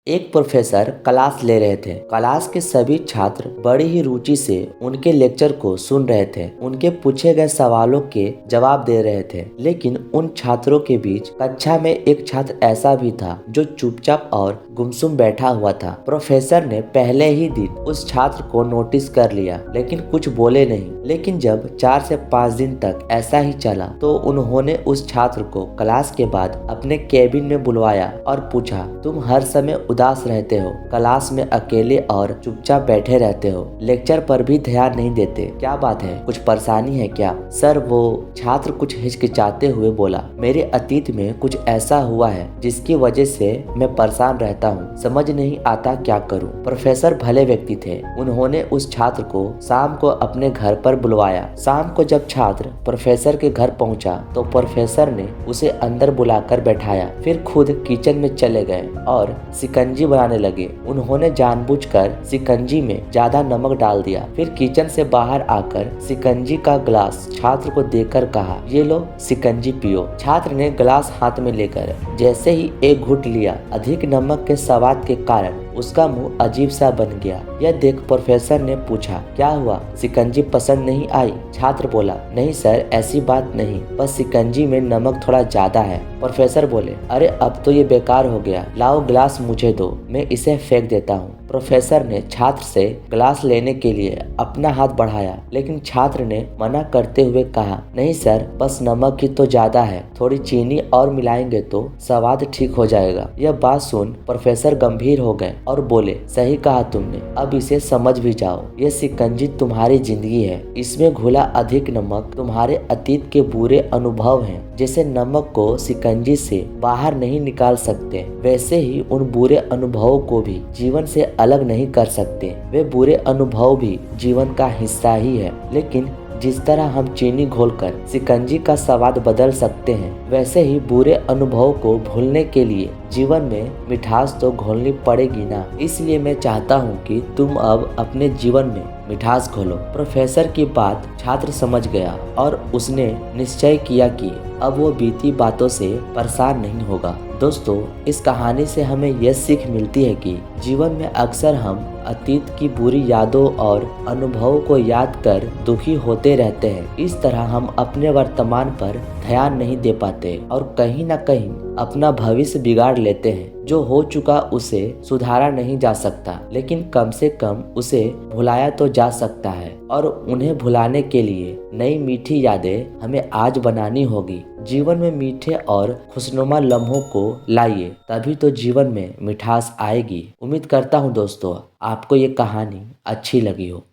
एक professor class ले रहे थे। क्लास के सभी छात्र बड़ी ही रुचि से उनके लेक्चर को सुन रहे थे। उनके पूछे गए सवालों के जवाब दे रहे थे। लेकिन उन छात्रों के बीच कक्षा में एक छात्र ऐसा भी था जो चुपचाप और गुमसुम बैठा हुआ था। प्रोफेसर ने पहले ही दिन उस छात्र को नोटिस कर लिया, लेकिन कुछ बोले नहीं। लेकिन जब 4 से 5 दिन तक ऐसा ही चला तो उन्होंने उस छात्र को क्लास के बाद अपने केबिन में बुलवाया और पूछा, तुम हर समय उदास रहते हो, क्लास में अकेले और चुपचाप बैठे रहते हो, लेक्चर पर भी ध्यान नहीं देते, क्या बात है, कुछ परेशानी है क्या? सर, वो छात्र कुछ हिचकिचाते हुए बोला, मेरे अतीत में कुछ ऐसा हुआ है जिसकी वजह से मैं परेशान रहता हूँ, समझ नहीं आता क्या करूँ। प्रोफेसर भले व्यक्ति थे। उन्होंने उस छात्र को शाम को अपने घर पर बुलवाया। शाम को जब छात्र प्रोफेसर के घर पहुंचा तो प्रोफेसर ने उसे अंदर बुलाकर बैठाया, फिर खुद किचन में चले गए और शिकंजी बनाने लगे। उन्होंने जानबूझकर शिकंजी में ज्यादा नमक डाल दिया। फिर किचन से बाहर आकर शिकंजी का ग्लास छात्र को देकर कहा, ये लो शिकंजी पियो। छात्र ने ग्लास हाथ में लेकर जैसे ही एक घूंट लिया, अधिक नमक के स्वाद के कारण उसका मुंह अजीब सा बन गया। यह देख प्रोफेसर ने पूछा, क्या हुआ, शिकंजी पसंद नहीं आई? छात्र बोला, नहीं सर, ऐसी बात नहीं, बस शिकंजी में नमक थोड़ा ज्यादा है। प्रोफेसर बोले, अरे अब तो ये बेकार हो गया, लाओ ग्लास मुझे दो, मैं इसे फेंक देता हूँ। प्रोफेसर ने छात्र से ग्लास लेने के लिए अपना हाथ बढ़ाया, लेकिन छात्र ने मना करते हुए कहा, नहीं सर, बस नमक ही तो ज्यादा है, थोड़ी चीनी और मिलाएंगे तो स्वाद ठीक हो जाएगा। यह बात सुन प्रोफेसर गंभीर हो गए और बोले, सही कहा तुमने, अब इसे समझ भी जाओ। ये शिकंजी तुम्हारी जिंदगी है, इसमें घुला अधिक नमक तुम्हारे अतीत के बुरे अनुभव हैं। जैसे नमक को शिकंजी से बाहर नहीं निकाल सकते, वैसे ही उन बुरे अनुभवों को भी जीवन से अलग नहीं कर सकते। वे बुरे अनुभव भी जीवन का हिस्सा ही है। लेकिन जिस तरह हम चीनी घोलकर शिकंजी का स्वाद बदल सकते हैं, वैसे ही बुरे अनुभव को भूलने के लिए जीवन में मिठास तो घोलनी पड़ेगी ना। इसलिए मैं चाहता हूँ कि तुम अब अपने जीवन में मिठास घोलो। प्रोफेसर की बात छात्र समझ गया और उसने निश्चय किया कि अब वो बीती बातों से परेशान नहीं होगा। दोस्तों, इस कहानी से हमें यह सीख मिलती है कि जीवन में अक्सर हम अतीत की बुरी यादों और अनुभवों को याद कर दुखी होते रहते हैं। इस तरह हम अपने वर्तमान पर ध्यान नहीं दे पाते और कहीं ना कहीं अपना भविष्य बिगाड़ लेते हैं। जो हो चुका उसे सुधारा नहीं जा सकता, लेकिन कम से कम उसे भुलाया तो जा सकता है। और उन्हें भुलाने के लिए नई मीठी यादें हमें आज बनानी होगी। जीवन में मीठे और खुशनुमा लम्हों को लाइए, तभी तो जीवन में मिठास आएगी। उम्मीद करता हूँ दोस्तों आपको ये कहानी अच्छी लगी हो।